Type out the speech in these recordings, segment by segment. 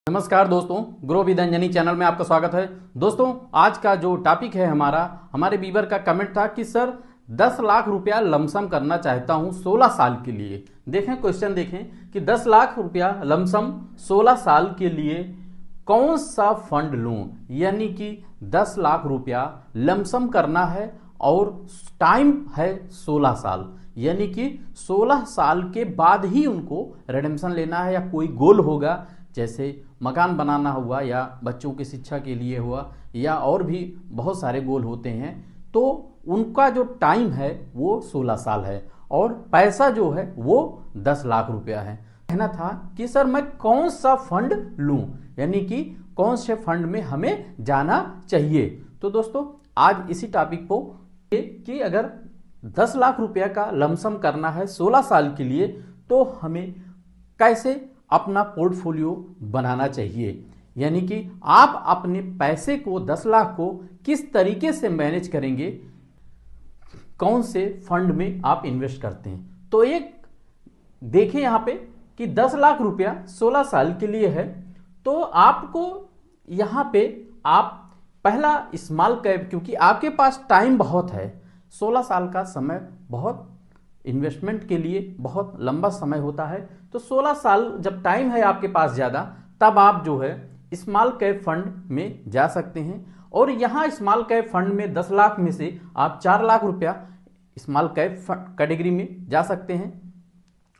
नमस्कार दोस्तों, grow with Anjani channel में आपका स्वागत है। दोस्तों, आज का जो टॉपिक है हमारे व्यूअर का कमेंट था कि सर 10 लाख रुपया लमसम करना चाहता हूं 16 साल के लिए। देखें क्वेश्चन देखें कि 10 लाख रुपया लमसम 16 साल के लिए कौन सा फंड लूं, यानी कि 10 लाख रुपया लमसम करना है और टाइम है 16 साल, यानी कि 16 साल के बाद ही उनको रिडेम्पशन लेना है या कोई गोल होगा, जैसे मकान बनाना हुआ या बच्चों की शिक्षा के लिए हुआ या और भी बहुत सारे गोल होते हैं। तो उनका जो टाइम है वो 16 साल है और पैसा जो है वो 10 लाख रुपया है। कहना था कि सर मैं कौन सा फंड लूं, यानी कि कौन से फंड में हमें जाना चाहिए। तो दोस्तों, आज इसी टॉपिक को कि अगर 10 लाख रुपया का लमसम करना है 16 साल के लिए तो हमें कैसे अपना पोर्टफोलियो बनाना चाहिए, यानी कि आप अपने पैसे को 10 लाख को किस तरीके से मैनेज करेंगे, कौन से फंड में आप इन्वेस्ट करते हैं। तो एक देखें यहां पे कि 10 लाख रुपया 16 साल के लिए है, तो आपको यहां पे आप पहला स्मॉल कैप, क्योंकि आपके पास टाइम बहुत है, 16 साल का समय बहुत इन्वेस्टमेंट के लिए बहुत लंबा समय होता है। तो 16 साल जब टाइम है आपके पास ज़्यादा, तब आप जो है स्मॉल कैप फंड में जा सकते हैं। और यहाँ स्मॉल कैप फंड में 10 लाख में से आप 4 लाख रुपया स्मॉल कैप कैटेगरी में जा सकते हैं।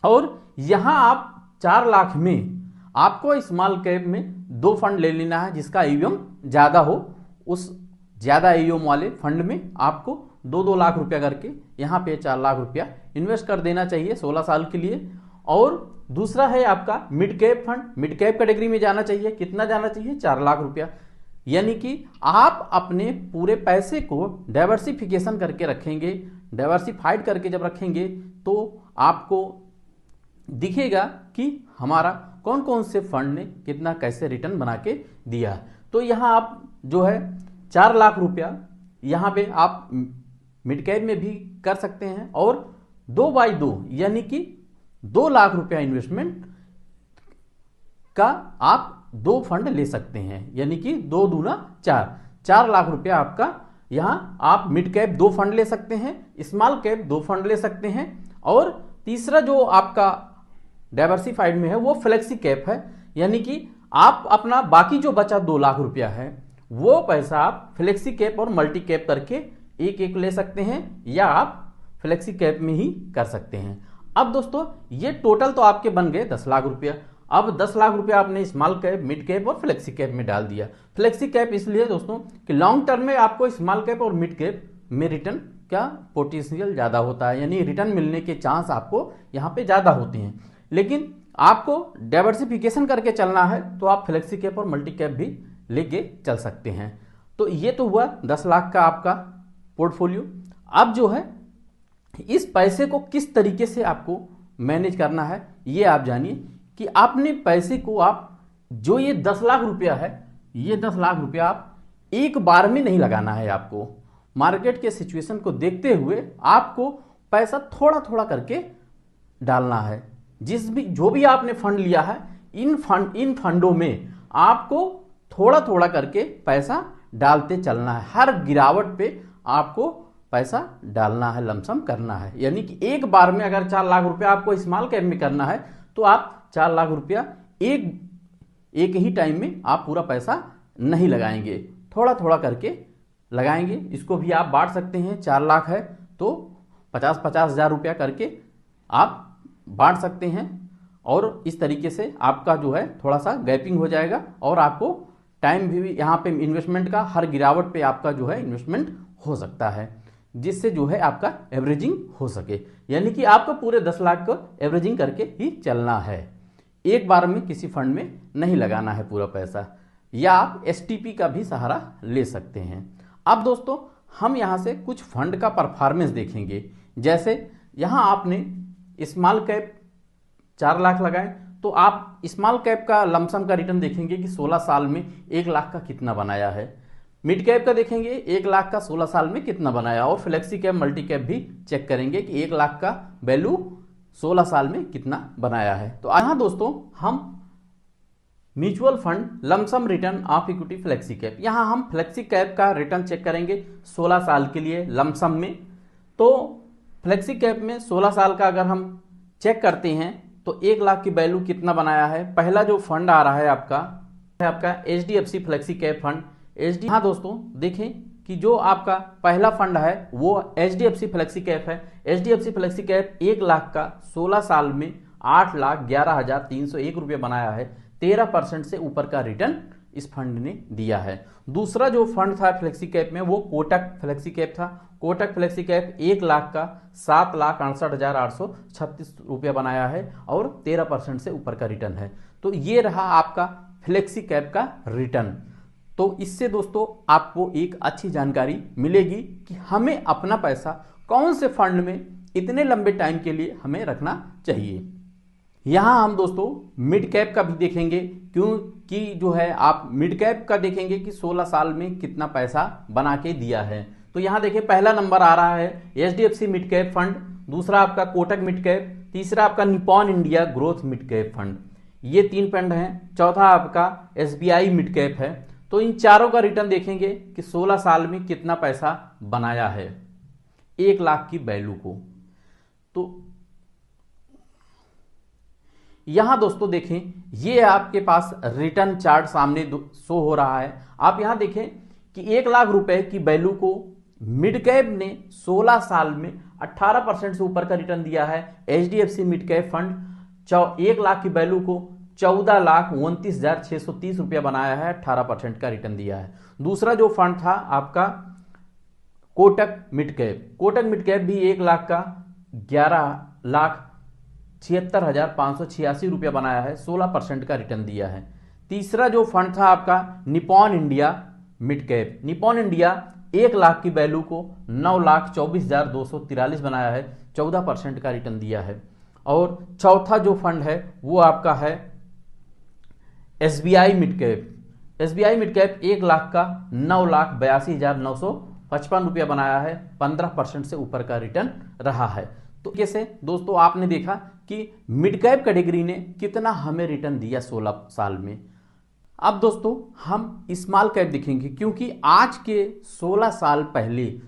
और यहाँ आप 4 लाख में आपको स्मॉल कैप में 2 फंड ले लेना है जिसका AUM ज़्यादा हो। उस ज़्यादा AUM वाले फंड में आपको 2-2 लाख रुपया करके यहाँ पे 4 लाख रुपया इन्वेस्ट कर देना चाहिए 16 साल के लिए। और दूसरा है आपका mid cap fund, mid cap category में जाना चाहिए। कितना जाना चाहिए? 4 लाख रुपया, यानी कि आप अपने पूरे पैसे को डाइवर्सिफिकेशन करके रखेंगे। डाइवर्सिफाइड करके जब रखेंगे तो आपको दिखेगा कि हमारा कौन कौन से फंड ने कितना कैसे रिटर्न बना के दिया। तो यहाँ आप जो है 4 लाख रुपया यहाँ पे आप मिड कैप में भी कर सकते हैं और 2x2 यानी कि 2 लाख रुपया इन्वेस्टमेंट का आप 2 फंड ले सकते हैं, यानी कि 2 दूना 4 लाख रुपया आपका। यहां आप मिड कैप 2 फंड ले सकते हैं, स्मॉल कैप 2 फंड ले सकते हैं। और तीसरा जो आपका डाइवर्सिफाइड में है वो फ्लेक्सी कैप है, यानी कि आप अपना बाकी जो बचा 2 लाख रुपया है वो पैसा आप फ्लेक्सी कैप और मल्टी कैप करके एक एक ले सकते हैं, या आप फ्लेक्सी कैप में ही कर सकते हैं। अब दोस्तों, ये टोटल तो आपके बन गए 10 लाख रुपया। अब 10 लाख रुपया आपने स्मॉल कैप, मिड कैप और फ्लेक्सी कैप में डाल दिया। फ्लेक्सी कैप इसलिए दोस्तों कि लॉन्ग टर्म में आपको स्मॉल कैप और मिड कैप में रिटर्न का पोटेंशियल ज़्यादा होता है, यानी रिटर्न मिलने के चांस आपको यहाँ पे ज़्यादा होते हैं। लेकिन आपको डाइवर्सिफिकेशन करके चलना है तो आप फ्लेक्सी कैप और मल्टी कैप भी लेके चल सकते हैं। तो ये तो हुआ 10 लाख का आपका पोर्टफोलियो। अब जो है इस पैसे को किस तरीके से आपको मैनेज करना है ये आप जानिए कि आपने पैसे को आप जो ये 10 लाख रुपया है, ये 10 लाख रुपया आप एक बार में नहीं लगाना है। आपको मार्केट के सिचुएशन को देखते हुए आपको पैसा थोड़ा थोड़ा करके डालना है। जो भी आपने फंड लिया है, इन फंडों में आपको थोड़ा थोड़ा करके पैसा डालते चलना है। हर गिरावट पे आपको पैसा डालना है, लमसम करना है। यानी कि एक बार में अगर 4 लाख रुपया आपको स्मॉल कैप में करना है तो आप 4 लाख रुपया एक ही टाइम में आप पूरा पैसा नहीं लगाएंगे, थोड़ा थोड़ा करके लगाएंगे। इसको भी आप बांट सकते हैं। 4 लाख है तो 50-50 हज़ार रुपया करके आप बांट सकते हैं, और इस तरीके से आपका जो है थोड़ा सा गैपिंग हो जाएगा और आपको टाइम भी यहाँ पे इन्वेस्टमेंट का हर गिरावट पे आपका जो है इन्वेस्टमेंट हो सकता है, जिससे जो है आपका एवरेजिंग हो सके। यानी कि आपको पूरे 10 लाख को एवरेजिंग करके ही चलना है, एक बार में किसी फंड में नहीं लगाना है पूरा पैसा, या आप STP का भी सहारा ले सकते हैं। अब दोस्तों, हम यहाँ से कुछ फंड का परफॉर्मेंस देखेंगे। जैसे यहाँ आपने स्मॉल कैप 4 लाख लगाए तो आप स्मॉल कैप का लमसम का रिटर्न देखेंगे कि 16 साल में 1 लाख का कितना बनाया है। मिड कैप का देखेंगे 1 लाख का 16 साल में कितना बनाया, और फ्लेक्सी कैप, मल्टी कैप भी चेक करेंगे कि 1 लाख का वैल्यू 16 साल में कितना बनाया है। तो यहाँ दोस्तों हम mutual fund lump sum return of equity flexi cap. यहां हम फ्लेक्सी कैप का रिटर्न चेक करेंगे 16 साल के लिए लमसम में। तो फ्लेक्सी कैप में 16 साल का अगर हम चेक करते हैं तो 1 लाख की वैल्यू कितना बनाया है। पहला जो फंड आ रहा है आपका HDFC फ्लेक्सी कैप फंड। हाँ दोस्तों देखें कि जो आपका पहला फंड है वो HDFC फ्लेक्सी कैप है। HDFC फ्लेक्सी कैप 1 लाख का 16 साल में 8,11,301 रुपये बनाया है। 13% से ऊपर का रिटर्न इस फंड ने दिया है। दूसरा जो फंड था फ्लेक्सी कैप में वो कोटक फ्लेक्सी कैप था। कोटक फ्लेक्सी कैप 1 लाख का 7,68,836 रुपया बनाया है और 13% से ऊपर का रिटर्न है। तो ये रहा आपका फ्लेक्सी कैप का रिटर्न। तो इससे दोस्तों आपको एक अच्छी जानकारी मिलेगी कि हमें अपना पैसा कौन से फंड में इतने लंबे टाइम के लिए हमें रखना चाहिए। यहां हम दोस्तों मिड कैप का भी देखेंगे, क्योंकि जो है आप मिड कैप का देखेंगे कि 16 साल में कितना पैसा बना के दिया है। तो यहां देखिए पहला नंबर आ रहा है HDFC मिड कैप फंड, दूसरा आपका कोटक मिड कैप, तीसरा आपका Nippon India growth mid cap fund. ये 3 फंड हैं। चौथा आपका SBI मिड कैप है। तो इन चारों का रिटर्न देखेंगे कि 16 साल में कितना पैसा बनाया है 1 लाख की वैल्यू को। तो यहां दोस्तों देखें ये आपके पास रिटर्न चार्ट सामने शो हो रहा है। आप यहां देखें कि 1 लाख रुपए की वैल्यू को मिड कैप ने 16 साल में 18% से ऊपर का रिटर्न दिया है। HDFC mid cap fund 1 lakh की वैल्यू को 14,29,630 रुपया बनाया है, 18% का रिटर्न दिया है। दूसरा जो फंड था आपका Kotak mid cap. Kotak mid cap भी 1 लाख का 11,76,586 रुपया बनाया है, 16% का रिटर्न दिया है। तीसरा जो फंड था आपका Nippon India mid cap. Nippon India 1 lakh की वैल्यू को 9,24,243 बनाया है, 14% का रिटर्न दिया है। और चौथा जो फंड है वो आपका है SBI mid cap. SBI mid cap 1 lakh का 9,82,955 रुपया बनाया है, 15% से ऊपर का रिटर्न रहा है। तो कैसे दोस्तों आपने देखा कि मिड कैप कैटेगरी ने कितना हमें रिटर्न दिया 16 साल में। अब दोस्तों हम स्मॉल कैप देखेंगे, क्योंकि आज के 16 साल पहले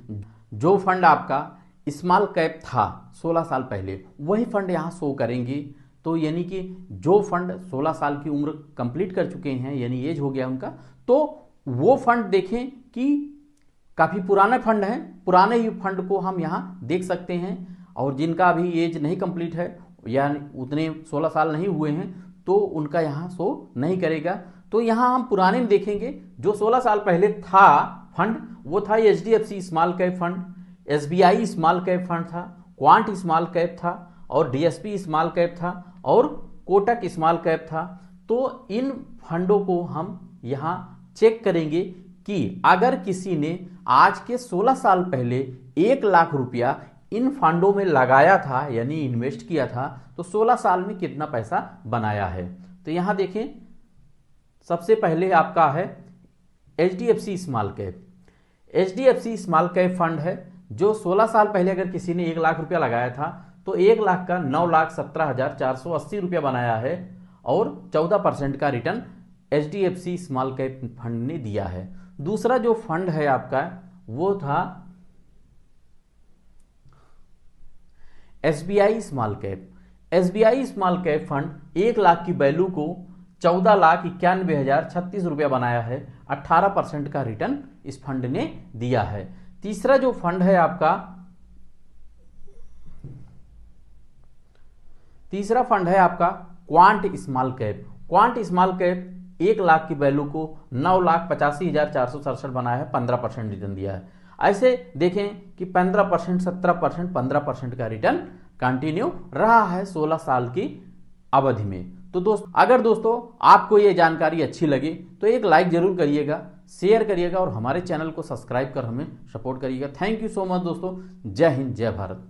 जो फंड आपका स्मॉल कैप था 16 साल पहले, वही फंड यहां शो करेंगे। तो यानी कि जो फंड 16 साल की उम्र कंप्लीट कर चुके हैं, यानी एज हो गया उनका, तो वो फंड देखें कि काफी पुराने फंड हैं। पुराने ही फंड को हम यहां देख सकते हैं। और जिनका अभी एज नहीं कंप्लीट है या उतने 16 साल नहीं हुए हैं तो उनका यहां शो नहीं करेगा। तो यहां हम पुराने में देखेंगे जो 16 साल पहले था फंड, वो था HDFC small cap fund, SBI small cap fund था, क्वांट स्मॉल कैप था और DSP स्मॉल कैप था और कोटक स्मॉल कैप था। तो इन फंडों को हम यहां चेक करेंगे कि अगर किसी ने आज के 16 साल पहले 1 लाख रुपया इन फंडों में लगाया था, यानी इन्वेस्ट किया था, तो 16 साल में कितना पैसा बनाया है। तो यहां देखें सबसे पहले आपका है HDFC small cap. HDFC small cap fund है जो 16 साल पहले अगर किसी ने 1 लाख रुपया लगाया था तो 1 लाख का 9,17,480 रुपया बनाया है और 14% का return HDFC small cap fund ने दिया है। दूसरा जो फंड है आपका वो था SBI small cap. SBI small cap fund 1 lakh की वैल्यू को 14,91,036 रुपया बनाया है, 18% का रिटर्न इस फंड ने दिया है। तीसरा जो फंड है आपका quant small cap. Quant small cap 1 lakh की वैल्यू को 9,85,467 बनाया है, 15% रिटर्न दिया है। ऐसे देखें कि 15%, 17%, 15% का रिटर्न कंटिन्यू रहा है 16 साल की अवधि में। तो अगर दोस्तों आपको ये जानकारी अच्छी लगी तो एक लाइक जरूर करिएगा, शेयर करिएगा और हमारे चैनल को सब्सक्राइब कर हमें सपोर्ट करिएगा। थैंक यू सो मच दोस्तों। जय हिंद, जय भारत।